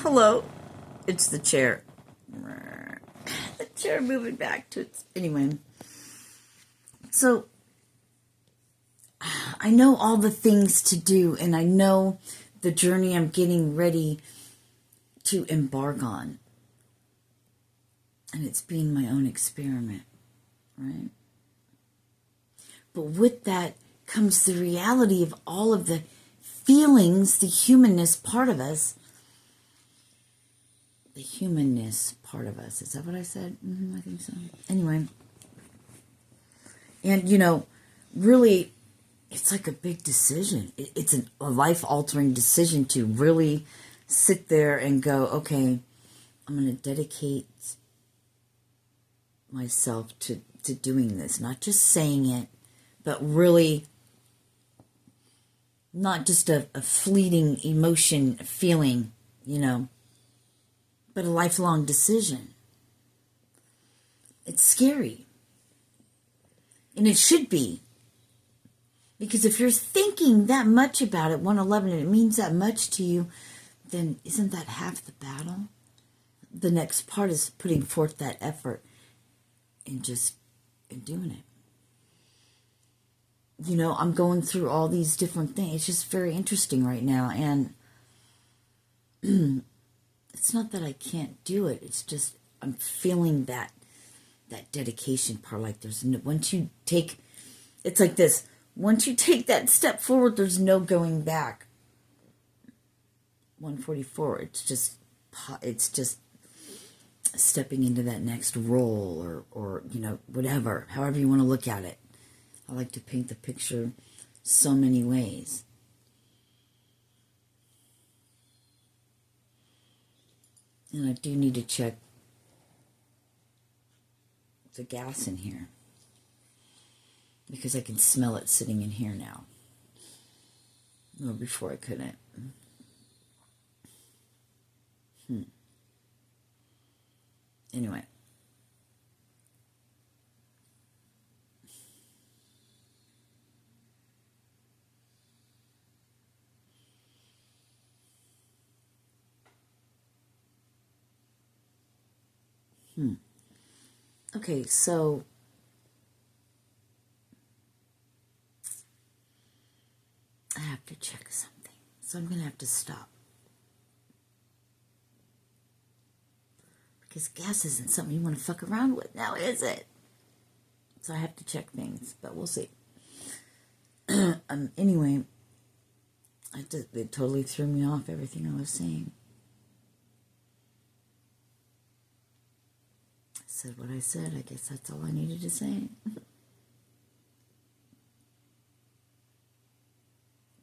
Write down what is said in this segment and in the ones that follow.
Hello. It's the chair. The chair moving back to its... Anyway. So, I know all the things to do, and I know the journey I'm getting ready to embark on. And it's being my own experiment, right? But with that comes the reality of all of the feelings, the humanness part of us. The humanness part of us. Is that what I said? I think so. Anyway. And, really, it's like a big decision. It's a life-altering decision to really sit there and go, okay, I'm going to dedicate myself to doing this. Not just saying it, but really not just a fleeting emotion, feeling, but a lifelong decision. It's scary. And it should be. Because if you're thinking that much about it, 111, and it means that much to you, then isn't that half the battle? The next part is putting forth that effort and doing it. I'm going through all these different things. It's just very interesting right now. And it's not that I can't do it. It's just I'm feeling that dedication part. Like there's no, once you take, it's like this. Once you take that step forward, there's no going back. 144. It's just stepping into that next role or whatever, however you want to look at it. I like to paint the picture so many ways. And I do need to check the gas in here because I can smell it sitting in here now. Or before I couldn't. Anyway. Okay, so I have to check something. So I'm going to have to stop. Because gas isn't something you want to fuck around with now, is it? So I have to check things, but we'll see. Anyway, it totally threw me off, everything I was saying. I said what I said. I guess that's all I needed to say.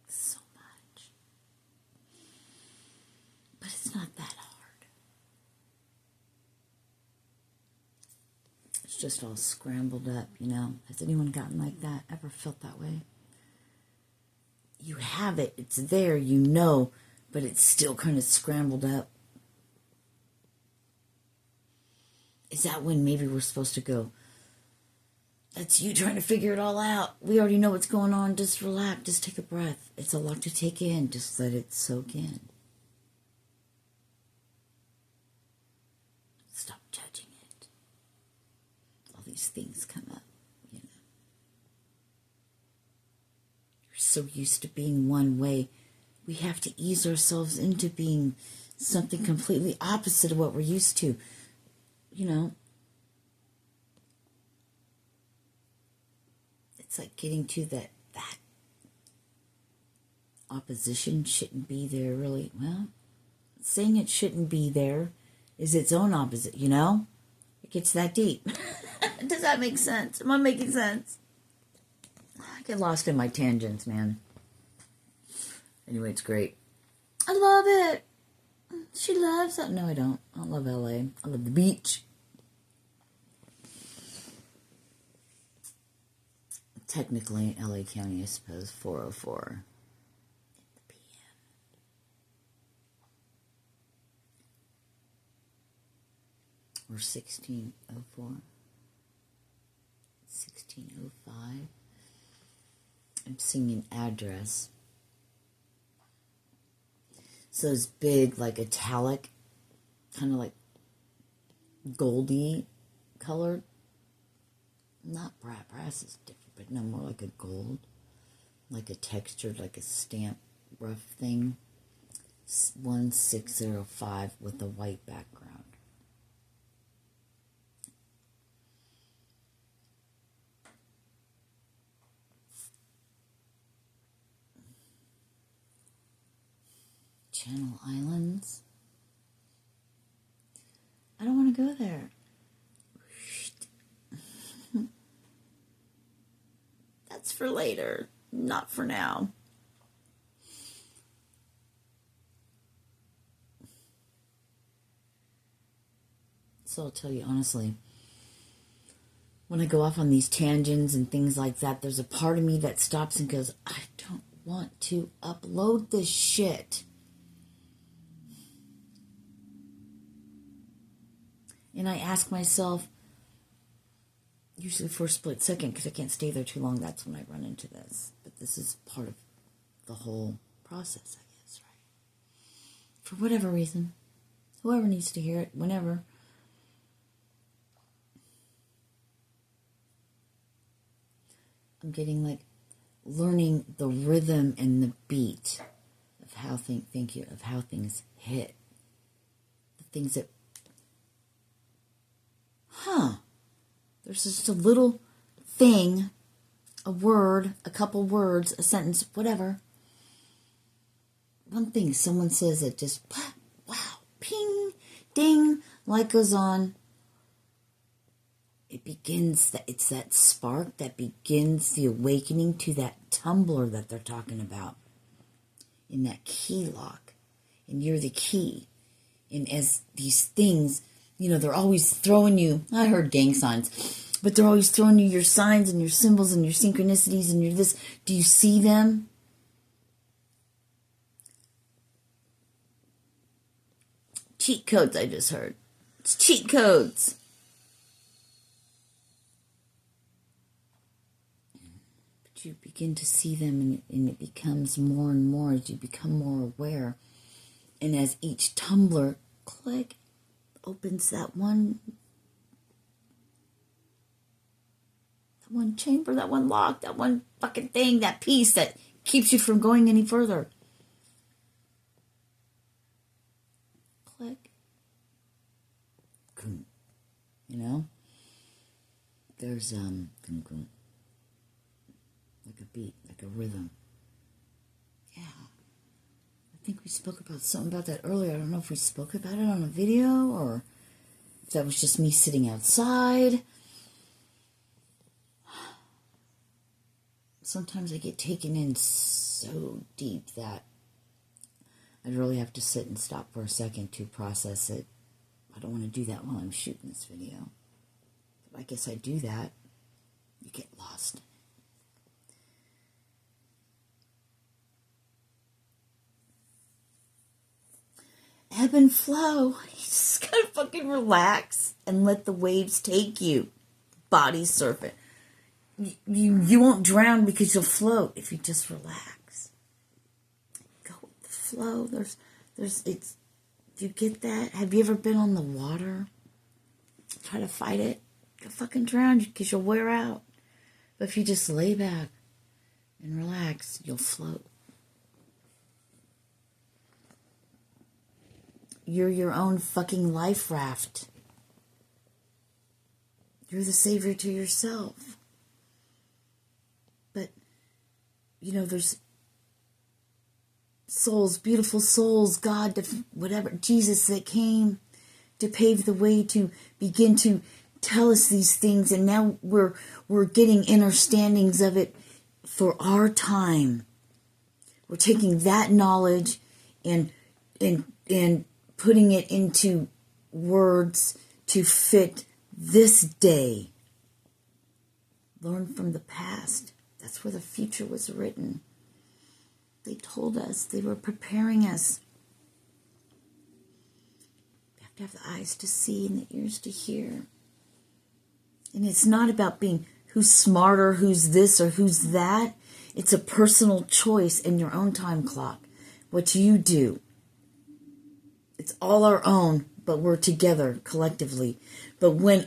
So much. But it's not that hard. It's just all scrambled up, Has anyone gotten like that? Ever felt that way? You have it. It's there, but it's still kind of scrambled up. Is that when maybe we're supposed to go, that's you trying to figure it all out. We already know what's going on. Just relax. Just take a breath. It's a lot to take in. Just let it soak in. Stop judging it. All these things come up, You're so used to being one way. We have to ease ourselves into being something completely opposite of what we're used to. It's like getting to that opposition shouldn't be there, really. Well, saying it shouldn't be there is its own opposite, It gets that deep. Does that make sense? Am I making sense? I get lost in my tangents, man. Anyway, it's great. I love it. She loves it. No, I don't. I don't love LA. I love the beach. Technically, LA County, I suppose, 4:04 p.m. Or 16:04. 16:05. I'm seeing an address. So it's big, like metallic, kind of like goldy colored. Not brass. Brass is different, but no, more like a gold. Like a textured, like a stamp rough thing. 1605 with a white background. Channel Islands. I don't want to go there. That's for later, not for now. So I'll tell you honestly, when I go off on these tangents and things like that, there's a part of me that stops and goes, I don't want to upload this shit. And I ask myself, usually for a split second, because I can't stay there too long, that's when I run into this. But this is part of the whole process, I guess, right? For whatever reason. Whoever needs to hear it, whenever. I'm getting like learning the rhythm and the beat of how of how things hit. The things that there's just a little thing, a word, a couple words, a sentence, whatever. One thing someone says that just, wow, ping, ding, light goes on. It begins, it's that spark that begins the awakening to that tumbler that they're talking about. In that key lock. And you're the key. And as these things, they're always throwing you, I heard gang signs, but they're always throwing you your signs and your symbols and your synchronicities and your this. Do you see them? Cheat codes, I just heard. It's cheat codes. But you begin to see them and it becomes more and more as you become more aware. And as each tumbler, click, opens that one chamber, that one lock, that one fucking thing, that piece that keeps you from going any further. Click. There's like a beat, like a rhythm. Yeah. I think we spoke about something about that earlier. I don't know if we spoke about it on a video or if that was just me sitting outside. Sometimes I get taken in so deep that I'd really have to sit and stop for a second to process it. I don't want to do that while I'm shooting this video. But I guess I do that. You get lost. Ebb and flow. You just gotta fucking relax and let the waves take you. Body surf it. You won't drown because you'll float if you just relax. Go with the flow. Do you get that? Have you ever been on the water? Try to fight it. You'll fucking drown because you'll wear out. But if you just lay back and relax, you'll float. You're your own fucking life raft. You're the savior to yourself. But, there's souls, beautiful souls, God, whatever, Jesus that came to pave the way to begin to tell us these things. And now we're getting understandings of it for our time. We're taking that knowledge and putting it into words to fit this day. Learn from the past. That's where the future was written. They told us. They were preparing us. You have to have the eyes to see and the ears to hear. And it's not about being who's smarter, who's this or who's that. It's a personal choice in your own time clock. What you do. It's all our own, but we're together collectively. But when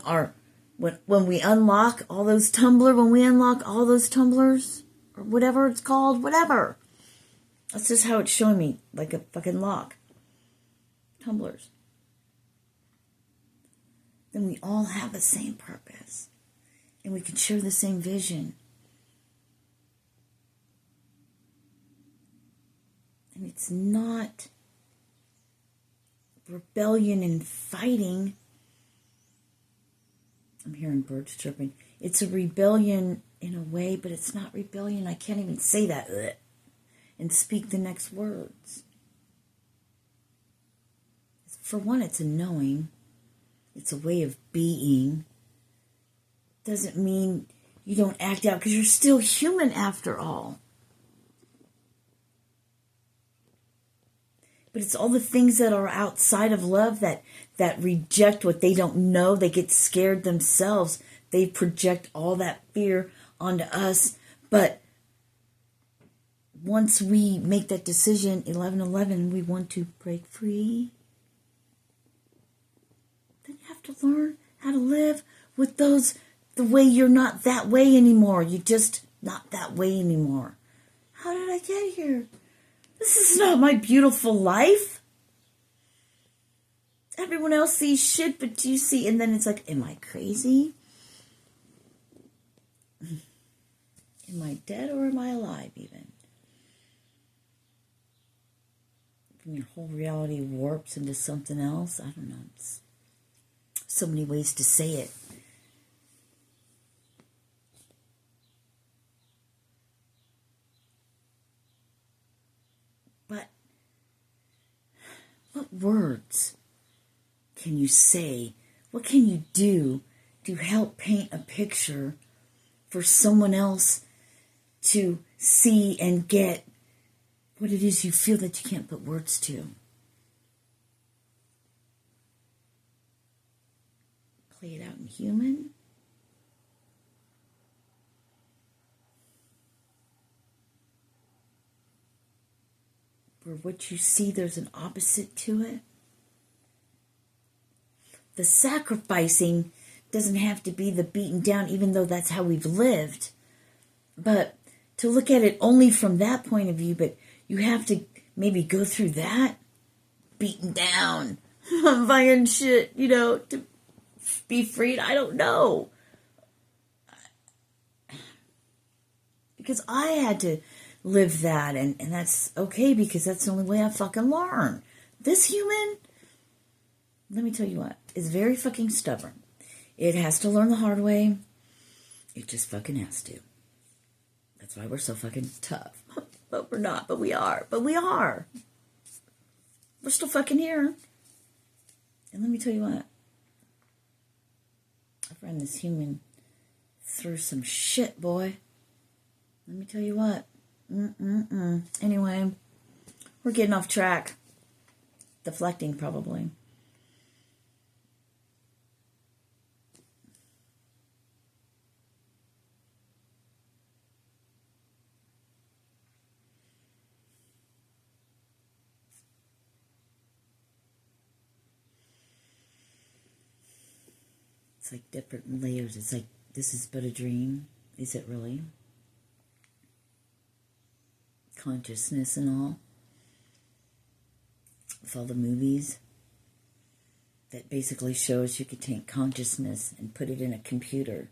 we unlock all those tumblers, or whatever it's called, whatever. That's just how it's showing me, like a fucking lock. Tumblers. Then we all have the same purpose. And we can share the same vision. And it's not rebellion and fighting. I'm hearing birds chirping. It's a rebellion in a way, but it's not rebellion. I can't even say that and speak the next words. For one, it's a knowing. It's a way of being. Doesn't mean you don't act out, because you're still human after all. But it's all the things that are outside of love that reject what they don't know. They get scared themselves. They project all that fear onto us. But once we make that decision, 11:11, we want to break free. Then you have to learn how to live with those, the way you're not that way anymore. You're just not that way anymore. How did I get here? This is not my beautiful life. Everyone else sees shit, but you see, and then it's like, am I crazy? Am I dead or am I alive even? When your whole reality warps into something else, I don't know. It's so many ways to say it. But what words can you say? What can you do to help paint a picture for someone else to see and get what it is you feel that you can't put words to? Play it out in human. Where what you see, there's an opposite to it. The sacrificing doesn't have to be the beaten down, even though that's how we've lived. But to look at it only from that point of view, but you have to maybe go through that. Beaten down. I'm buying shit, to be freed. I don't know. Because I had to live that, and that's okay, because that's the only way I fucking learn. This human, let me tell you what, is very fucking stubborn. It has to learn the hard way. It just fucking has to. That's why we're so fucking tough. But we're not, but we are. But we are. We're still fucking here. And let me tell you what, I've run this human through some shit, boy. Let me tell you what. Anyway, we're getting off track. Deflecting, probably. It's like different layers. It's like, this is but a dream. Is it really? Consciousness and all. With all the movies that basically shows you could take consciousness and put it in a computer.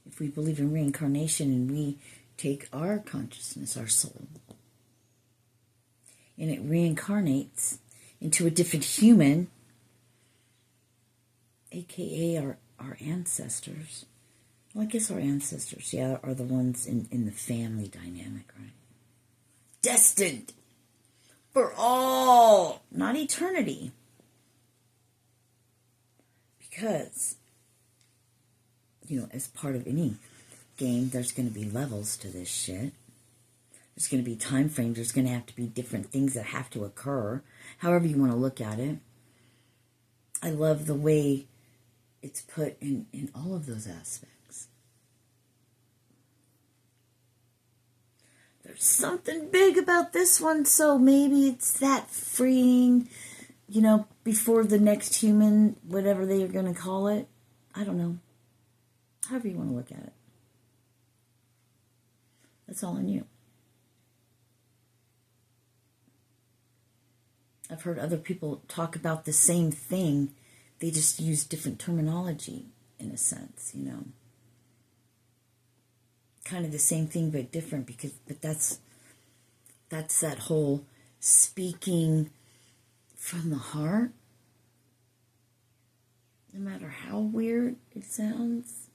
If we believe in reincarnation and we take our consciousness, our soul, and it reincarnates into a different human, aka our ancestors. Well, I guess our ancestors, yeah, are the ones in the family dynamic, right? Destined for all, not eternity. Because, as part of any game, there's going to be levels to this shit. There's going to be time frames. There's going to have to be different things that have to occur, however you want to look at it. I love the way it's put in all of those aspects. something big about this one, so maybe it's that freeing, before the next human, whatever they are going to call it. I don't know. However you want to look at it. That's all on you. I've heard other people talk about the same thing. They just use different terminology, in a sense, Kind of the same thing, but different, but that's that whole speaking from the heart. No matter how weird it sounds,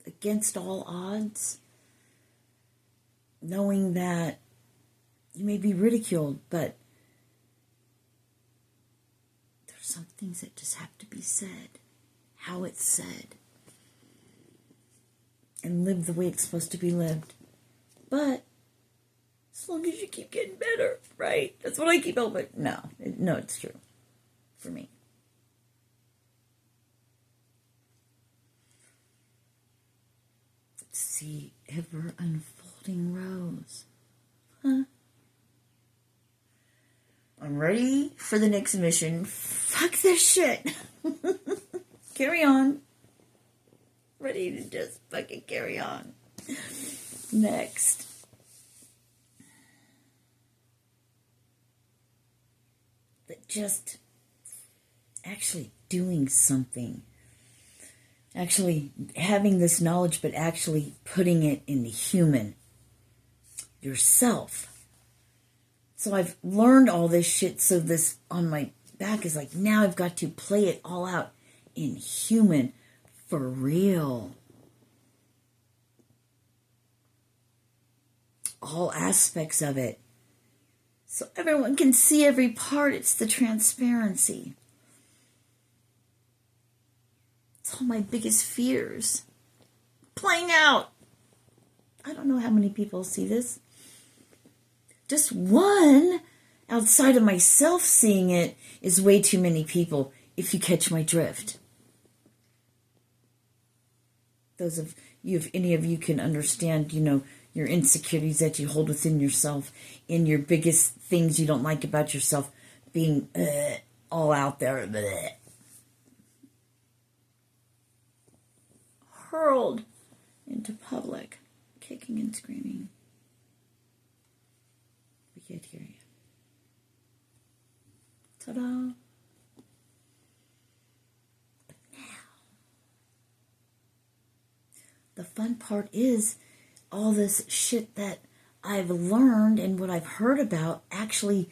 against all odds, knowing that you may be ridiculed, but there's some things that just have to be said, how it's said, and live the way it's supposed to be lived. But as long as you keep getting better, right? That's what I keep hoping. No, it's true for me. See ever unfolding rose. Huh? I'm ready for the next mission. Fuck this shit. Carry on. Ready to just fucking carry on. Next. But just actually doing something. Actually having this knowledge, but actually putting it in the human. Yourself. So I've learned all this shit, so this on my back is like, now I've got to play it all out in human, for real. All aspects of it. So everyone can see every part. It's the transparency. It's all my biggest fears playing out. I don't know how many people see this. Just one outside of myself seeing it is way too many people, if you catch my drift. Those of you, if any of you can understand, your insecurities that you hold within yourself, in your biggest things you don't like about yourself being all out there. Bleh. Hurled into public, kicking and screaming. We can't hear you. Ta-da. But now, the fun part is all this shit that I've learned and what I've heard about actually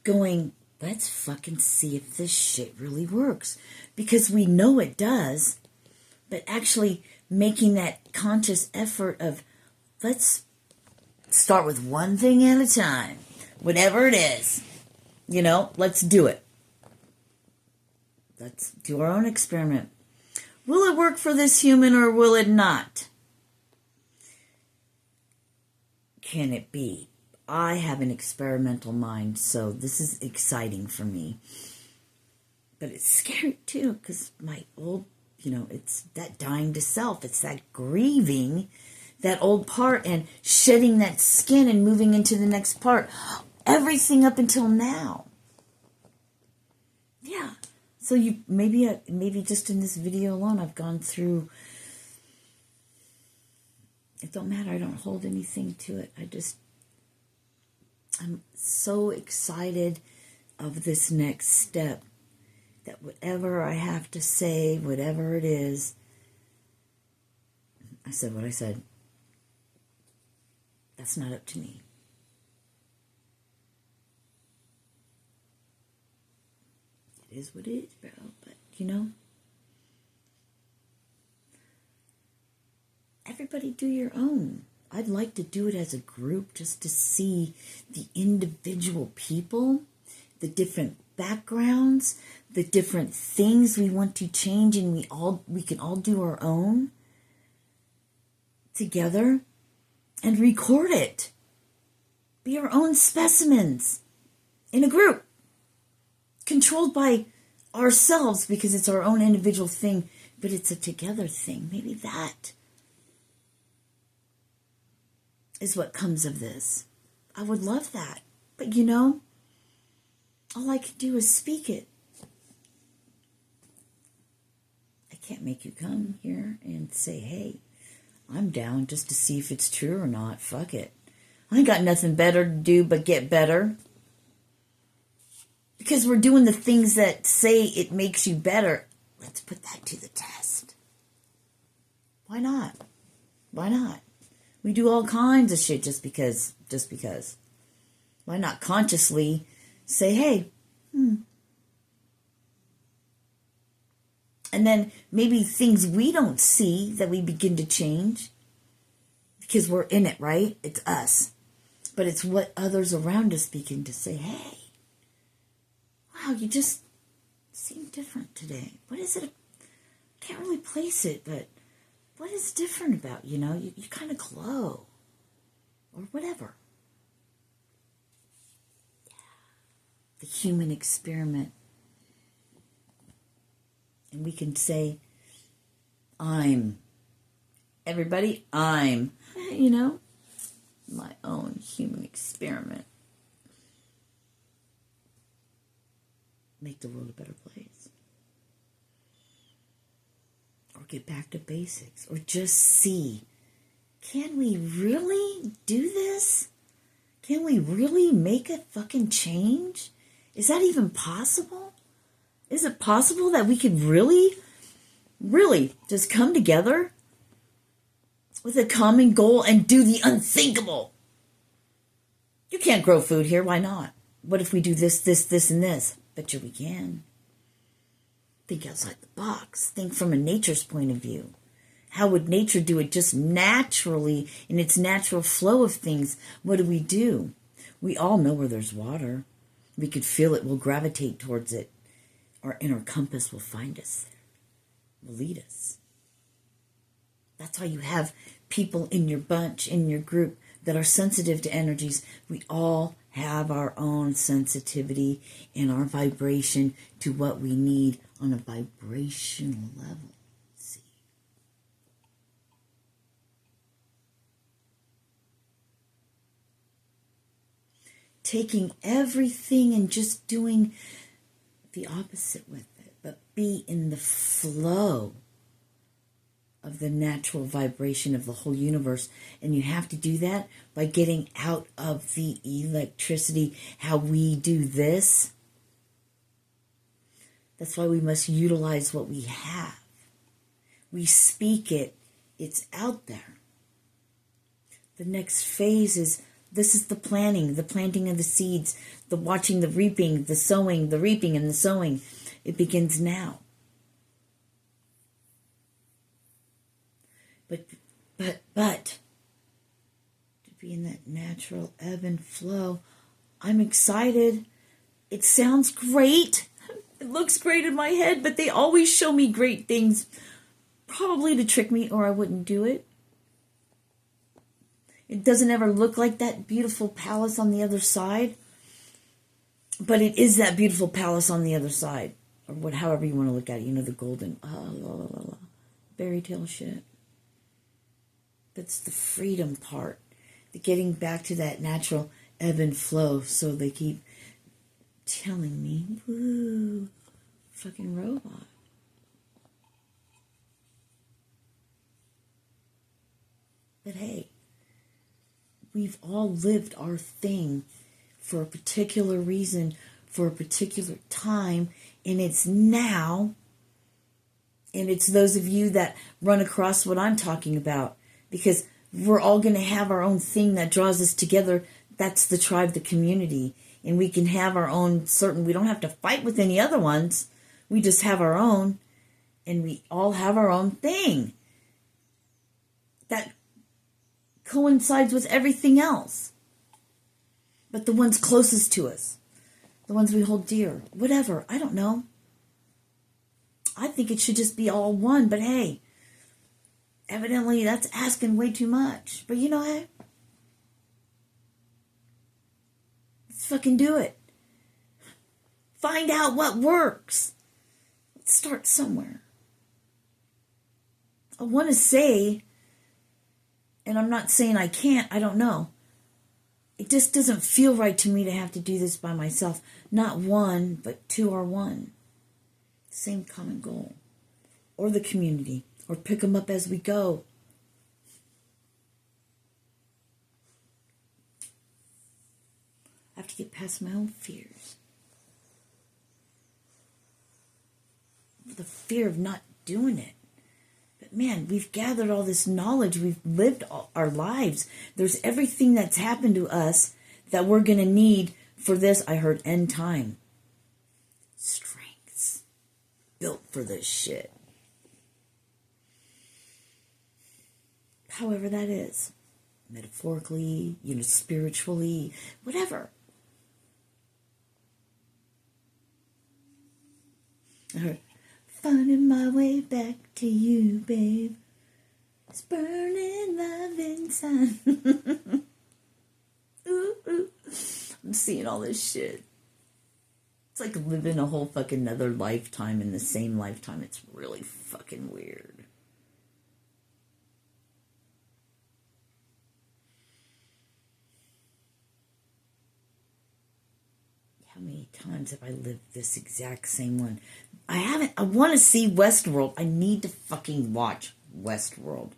going, let's fucking see if this shit really works. Because we know it does, but actually making that conscious effort of, let's start with one thing at a time. Whatever it is, let's do it. Let's do our own experiment. Will it work for this human or will it not? Can it be? I have an experimental mind, so this is exciting for me. But it's scary too, because my old, it's that dying to self. It's that grieving that old part and shedding that skin and moving into the next part. Everything up until now. Yeah. So you maybe just in this video alone, I've gone through. It don't matter. I don't hold anything to it. I'm so excited of this next step that whatever I have to say, whatever it is, I said what I said. That's not up to me. It is what it is, bro. But, everybody do your own. I'd like to do it as a group just to see the individual people, the different backgrounds, the different things we want to change, and we can all do our own together and record it. Be our own specimens in a group, controlled by ourselves because it's our own individual thing, but it's a together thing. Maybe that is what comes of this. I would love that. But all I can do is speak it. I can't make you come here and say, hey, I'm down just to see if it's true or not. Fuck it. I ain't got nothing better to do but get better. Because we're doing the things that say it makes you better. Let's put that to the test. Why not? Why not? We do all kinds of shit just because. Why not consciously say, hey, And then maybe things we don't see that we begin to change because we're in it, right? It's us. But it's what others around us begin to say, hey, wow, you just seem different today. What is it? I can't really place it, but what is different about you? You kind of glow or whatever. Yeah. The human experiment. And we can say, I'm my own human experiment. Make the world a better place. Or get back to basics. Or just see, can we really do this? Can we really make a fucking change? Is that even possible? Is it possible that we could really just come together with a common goal and do the unthinkable? You can't grow food here. Why not? What if we do this, and this? Bet you we can. Think outside the box. Think from a nature's point of view. How would nature do it just naturally in its natural flow of things? What do? We all know where there's water. We could feel it. We'll gravitate towards it. Our inner compass will find us there. Will lead us. That's why you have people in your bunch, in your group, that are sensitive to energies. We all have our own sensitivity and our vibration to what we need on a vibrational level. See? Taking everything and just doing the opposite with it, but be in the flow of the natural vibration of the whole universe. And you have to do that by getting out of the electricity. How we do this. That's why we must utilize what we have. We speak it. It's out there. The next phase is, this is the planting of the seeds, the watching, the reaping, the sowing, the reaping and the sowing. It begins now. But to be in that natural ebb and flow, I'm excited. It sounds great. It looks great in my head, but they always show me great things, probably to trick me or I wouldn't do it. It doesn't ever look like that beautiful palace on the other side, but it is that beautiful palace on the other side, or however you want to look at it. The golden, fairy tale shit. That's the freedom part, the getting back to that natural ebb and flow. So they keep telling me, woo, fucking robot. But hey, we've all lived our thing for a particular reason, for a particular time, and it's now. And it's those of you that run across what I'm talking about, because we're all going to have our own thing that draws us together. That's the tribe, the community. And we can have our own we don't have to fight with any other ones. We just have our own, and we all have our own thing that coincides with everything else. But the ones closest to us, the ones we hold dear, whatever, I don't know. I think it should just be all one, but hey, evidently that's asking way too much. But hey, let's fucking do it. Find out what works. Let's start somewhere. I want to say, and I'm not saying I can't, I don't know. It just doesn't feel right to me to have to do this by myself. Not one, but two are one. Same common goal. Or the community. Or pick them up as we go. I have to get past my own fears. The fear of not doing it. But man, we've gathered all this knowledge. We've lived all our lives. There's everything that's happened to us that we're going to need for this. I heard end time. Strengths. Built for this shit. However that is. Metaphorically, spiritually, whatever. I heard, finding my way back to you, babe. It's burning love inside. Ooh, ooh. I'm seeing all this shit. It's like living a whole fucking other lifetime in the same lifetime. It's really fucking weird. How many times have I lived this exact same one? I haven't. I want to see Westworld. I need to fucking watch Westworld.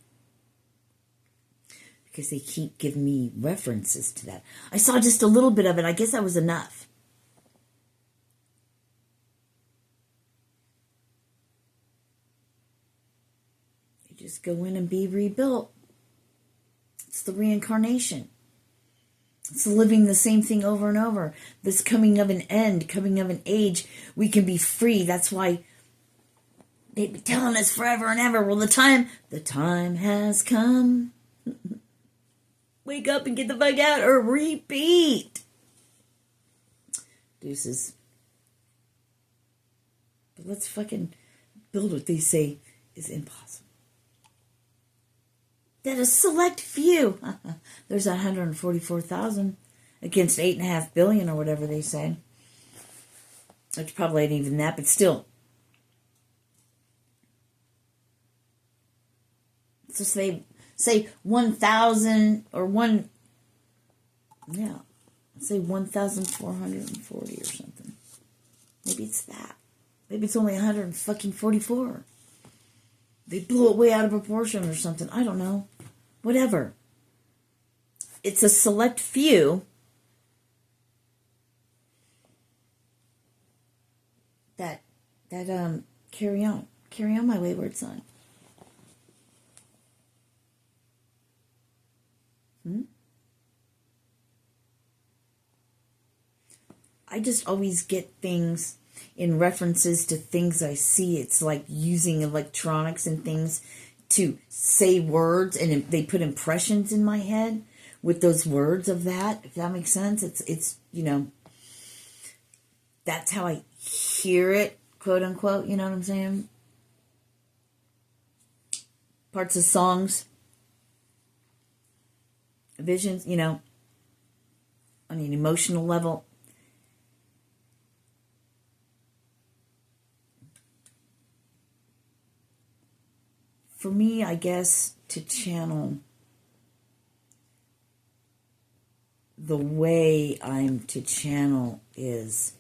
Because they keep giving me references to that. I saw just a little bit of it. I guess that was enough. You just go in and be rebuilt. It's the reincarnation. It's living the same thing over and over. This coming of an end, coming of an age, we can be free. That's why they've been telling us forever and ever. Well, the time has come. Wake up and get the fuck out or repeat. Deuces. But let's fucking build what they say is impossible. That a select few. There's 144,000 against 8.5 billion or whatever they say. Which probably ain't even that, but still. So say 1,000 or one. Yeah, say 1,440 or something. Maybe it's that. Maybe it's only 144. They blew it way out of proportion or something. I don't know. Whatever. It's a select few that carry on. Carry on, my wayward son. I just always get things in references to things I see. It's like using electronics and things to say words, and they put impressions in my head with those words of that, if that makes sense. It's that's how I hear it, quote unquote, you know what I'm saying? Parts of songs, visions, on an emotional level. For me, I guess, to channel, the way I'm to channel is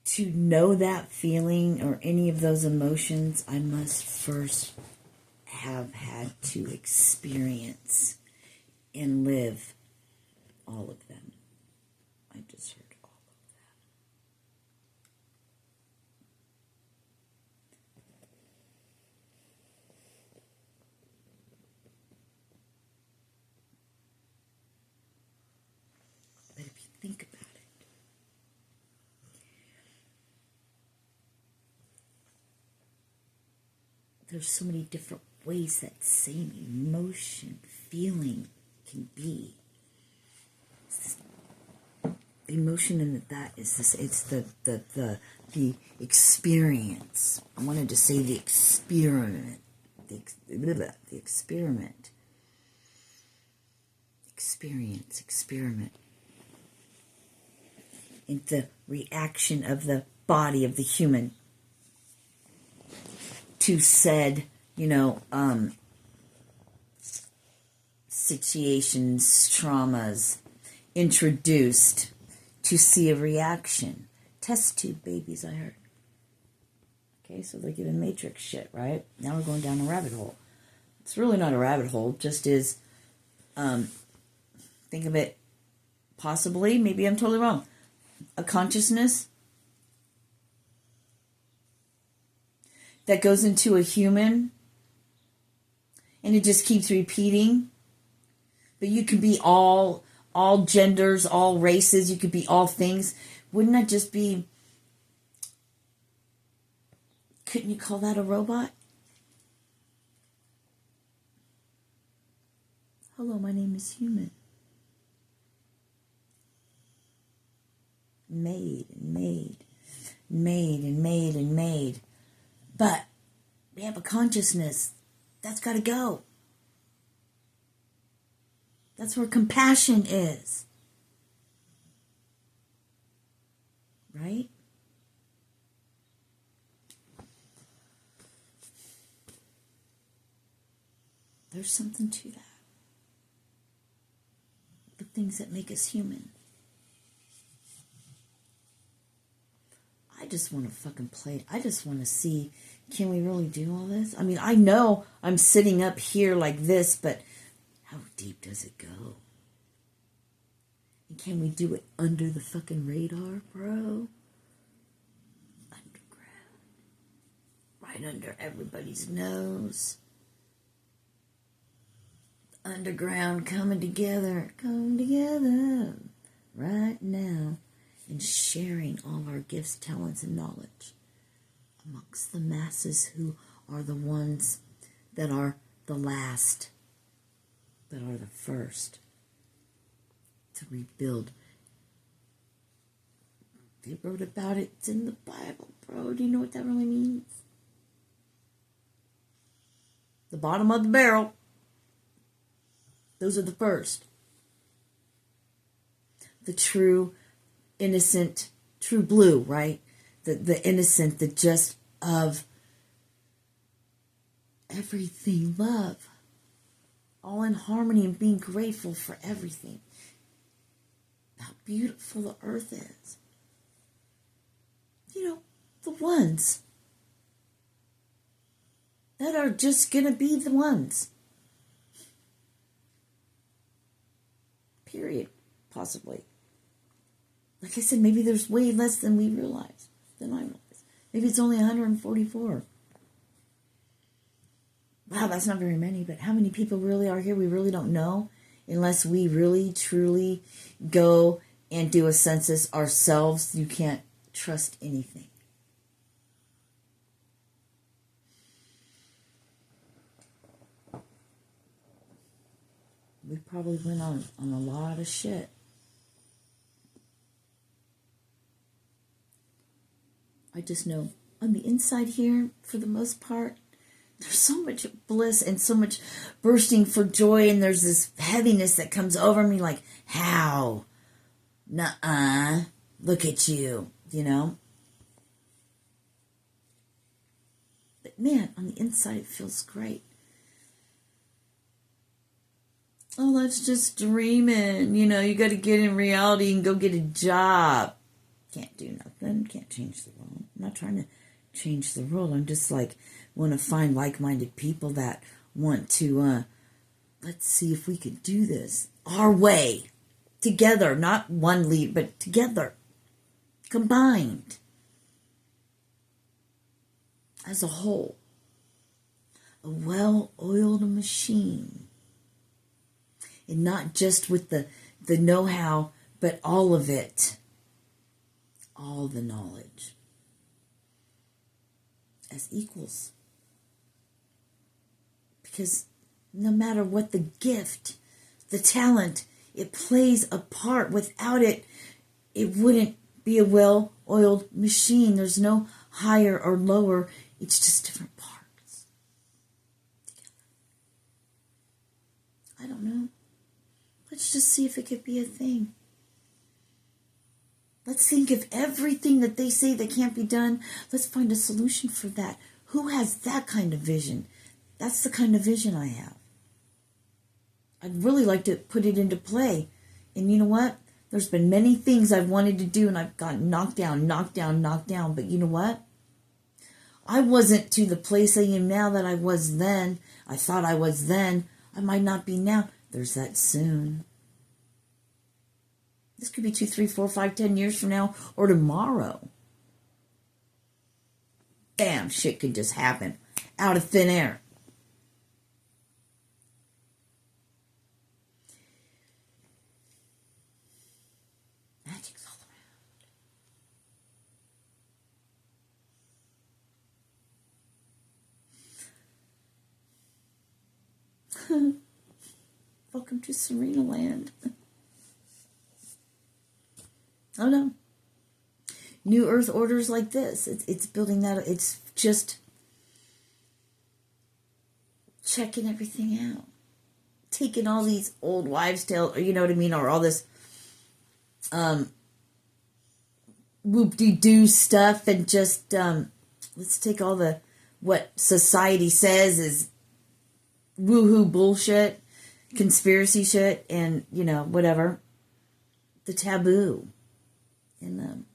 to know that feeling or any of those emotions. I must first have had to experience and live all of them. I just heard all of that. But if you think about it, there's so many different ways that same emotion, feeling can be. The emotion in that is this. It's the experience. I wanted to say the experiment. The experiment. Experiment. And the reaction of the body of the human to said, situations, traumas introduced to see a reaction. Test tube babies, I heard. Okay, so they're giving Matrix shit, right? Now we're going down a rabbit hole. It's really not a rabbit hole, just is, think of it possibly, maybe I'm totally wrong, a consciousness that goes into a human and it just keeps repeating. But you could be all genders, all races, you could be all things. Wouldn't that just be, couldn't you call that a robot? Hello, my name is human. Made and made, made and made and made. But we have a consciousness. That's got to go. That's where compassion is. Right? There's something to that. The things that make us human. I just want to fucking play. I just want to see, can we really do all this? I mean, I know I'm sitting up here like this, but how deep does it go? And can we do it under the fucking radar, bro? Underground. Right under everybody's nose. Underground coming together right now. And sharing all our gifts, talents, and knowledge amongst the masses who are the ones that are the last, that are the first to rebuild. They wrote about it. It's in the Bible, bro. Do you know what that really means? The bottom of the barrel. Those are the first. The true innocent, true blue, right? The innocent, the just of everything, love. All in harmony and being grateful for everything. How beautiful the earth is. You know, the ones that are just going to be the ones. Period. Possibly. Like I said, maybe there's way less than we realize, than I realize. Maybe it's only 144. Wow, that's not very many, but how many people really are here? We really don't know unless we really, truly go and do a census ourselves. You can't trust anything. We probably went on a lot of shit. I just know on the inside here, for the most part, there's so much bliss and so much bursting for joy, and there's this heaviness that comes over me like, how? Nuh-uh. Look at you, you know? But man, on the inside it feels great. Oh, that's just dreaming. You know, you got to get in reality and go get a job. Can't do nothing. Can't change the world. I'm not trying to change the world. I'm just like, want to find like-minded people that want to, let's see if we could do this our way. Together. Not one lead, but together. Combined. As a whole. A well-oiled machine. And not just with the know-how, but all of it. All the knowledge as equals. Because no matter what the gift, the talent, it plays a part. Without it, it wouldn't be a well-oiled machine. There's no higher or lower. It's just different parts. I don't know. Let's just see if it could be a thing. Let's think of everything that they say that can't be done. Let's find a solution for that. Who has that kind of vision? That's the kind of vision I have. I'd really like to put it into play. And you know what? There's been many things I've wanted to do and I've gotten knocked down. But you know what? I wasn't to the place I am now that I was then. I thought I was then. I might not be now. There's that soon. This could be 2, 3, 4, 5, 10 years from now or tomorrow. Bam, shit could just happen out of thin air. Magic's all around. Welcome to Sirena land. Oh no. New Earth orders like this. It's building that. It's just checking everything out. Taking all these old wives' tales, you know what I mean? Or all this whoop-de-doo stuff and just let's take all the what society says is woo-hoo bullshit, conspiracy shit, and, you know, whatever. The taboo. And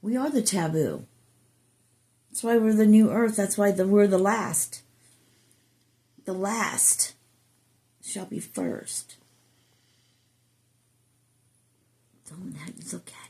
we are the taboo. That's why we're the new earth. That's why we're the last. The last shall be first. Don't look at it.